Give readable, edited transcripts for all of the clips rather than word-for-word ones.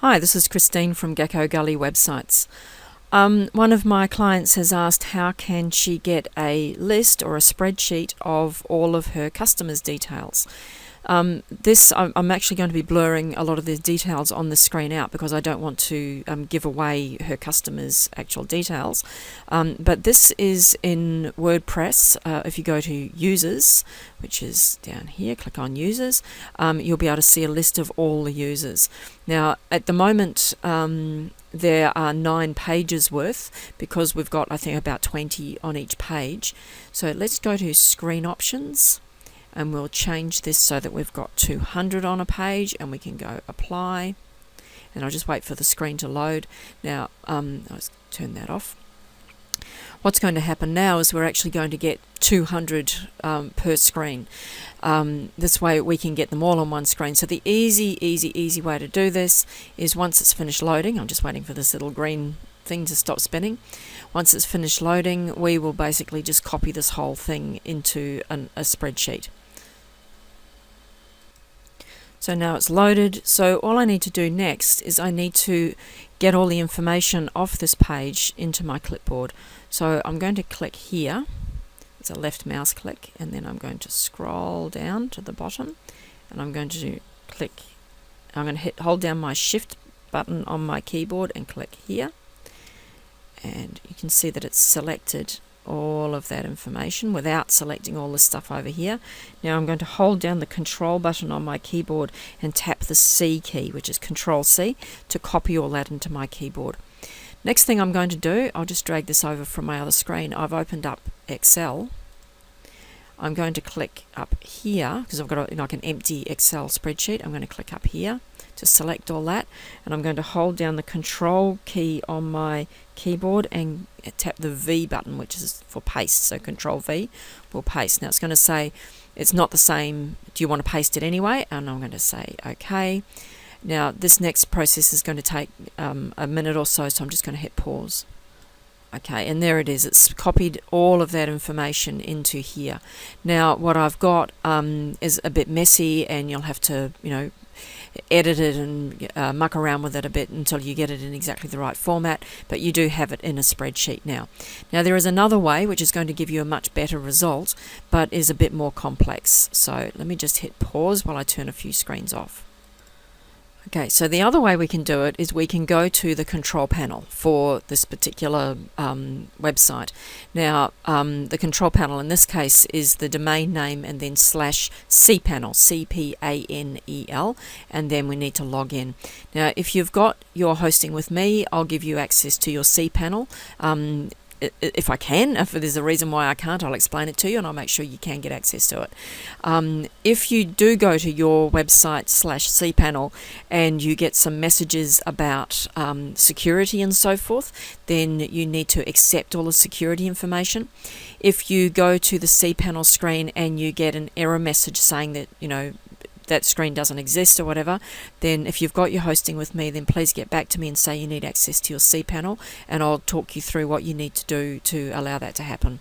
Hi, this is Christine from Gecko Gully Websites. One of my clients has asked how can she get a list or a spreadsheet of all of her customers' details. I'm actually going to be blurring a lot of the details on the screen out because I don't want to give away her customers' actual details. But this is in WordPress. If you go to Users, which is down here, click on Users, you'll be able to see a list of all the users. Now, at the moment, there are 9 pages worth because we've got, I think, about 20 on each page. So let's go to Screen Options. And we'll change this so that we've got 200 on a page, and we can go Apply. And I'll just wait for the screen to load. Now, let's turn that off. What's going to happen now is we're actually going to get 200 per screen. This way we can get them all on one screen. So the easy way to do this is once it's finished loading, I'm just waiting for this little green thing to stop spinning. Once it's finished loading, we will basically just copy this whole thing into a spreadsheet. So now it's loaded. So all I need to do next is I need to get all the information off this page into my clipboard. So I'm going to click here. It's a left mouse click, and then I'm going to scroll down to the bottom, and I'm going to hold down my Shift button on my keyboard and click here. And you can see that it's selected all of that information without selecting all the stuff over here. Now I'm going to hold down the Control button on my keyboard and tap the C key, which is Control C, to copy all that into my keyboard. Next thing I'm going to do, I'll just drag this over from my other screen. I've opened up Excel. I'm going to click up here because I've got like an empty Excel spreadsheet. I'm going to click up here to select all that, and I'm going to hold down the Control key on my keyboard and tap the V button, which is for paste. So Control V will paste. Now it's going to say it's not the same. Do you want to paste it anyway? And I'm going to say OK. Now this next process is going to take a minute or so, so I'm just going to hit pause. Okay, and there it is. It's copied all of that information into here. Now what I've got is a bit messy, and you'll have to, edit it and muck around with it a bit until you get it in exactly the right format, but you do have it in a spreadsheet now. Now there is another way which is going to give you a much better result, but is a bit more complex. So let me just hit pause while I turn a few screens off. Okay, so the other way we can do it is we can go to the control panel for this particular website. Now, the control panel in this case is the domain name and then /cpanel, C-P-A-N-E-L, and then we need to log in. Now, if you've got your hosting with me, I'll give you access to your cPanel. If I can, if there's a reason why I can't, I'll explain it to you and I'll make sure you can get access to it. If you do go to your website /cpanel and you get some messages about security and so forth, then you need to accept all the security information. If you go to the cPanel screen and you get an error message saying that, that screen doesn't exist or whatever, then if you've got your hosting with me, then please get back to me and say you need access to your cPanel, and I'll talk you through what you need to do to allow that to happen.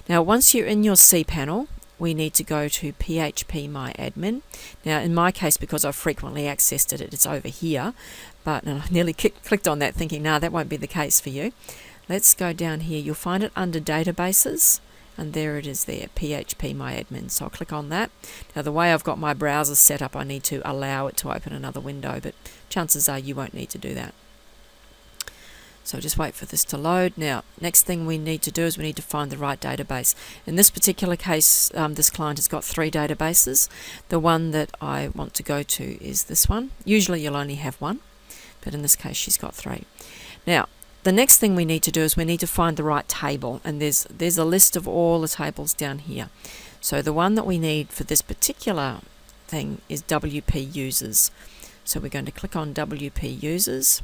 Now, once you're in your cPanel, we need to go to PHP My Admin. Now, in my case, because I've frequently accessed it, it's over here, but I nearly clicked on that thinking, no, that won't be the case for you. Let's go down here. You'll find it under Databases. And there it is there, PHP My Admin. So I'll click on that. Now the way I've got my browser set up, I need to allow it to open another window, but chances are you won't need to do that. So just wait for this to load. Now, next thing we need to do is we need to find the right database. In this particular case, this client has got 3 databases. The one that I want to go to is this one. Usually you'll only have one, but in this case she's got 3. Now, the next thing we need to do is we need to find the right table, and there's a list of all the tables down here. So the one that we need for this particular thing is WP Users. So we're going to click on WP Users,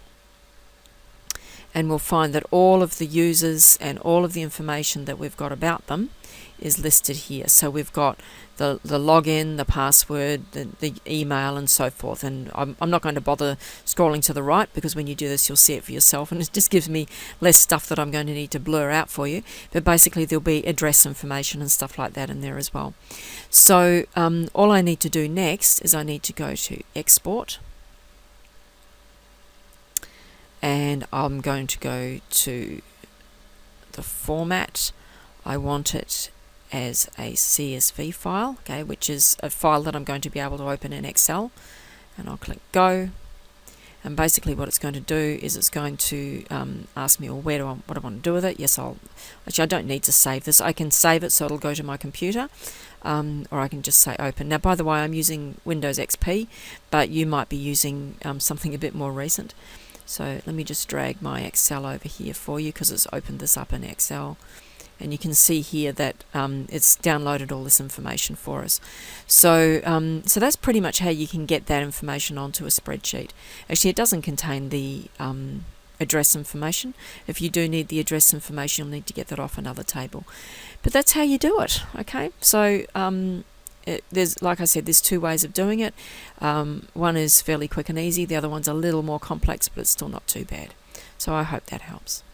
and we'll find that all of the users and all of the information that we've got about them is listed here. So we've got the login, the password, the email, and so forth. And I'm not going to bother scrolling to the right because when you do this, you'll see it for yourself, and it just gives me less stuff that I'm going to need to blur out for you. But basically, there'll be address information and stuff like that in there as well. So all I need to do next is I need to go to Export. and I'm going to go to the format. I want it as a CSV file, okay, which is a file that I'm going to be able to open in Excel, and I'll click go. And basically what it's going to do is it's going to ask me, well, what I want to do with it. Yes, I don't need to save this. I can save it so it'll go to my computer, or I can just say open. Now, by the way, I'm using Windows XP, but you might be using something a bit more recent. So let me just drag my Excel over here for you, because it's opened this up in Excel. And you can see here that it's downloaded all this information for us. So that's pretty much how you can get that information onto a spreadsheet. Actually, it doesn't contain the address information. If you do need the address information, you'll need to get that off another table. But that's how you do it, okay? So there's, like I said, there's two ways of doing it. One is fairly quick and easy. The other one's a little more complex, but it's still not too bad. So I hope that helps.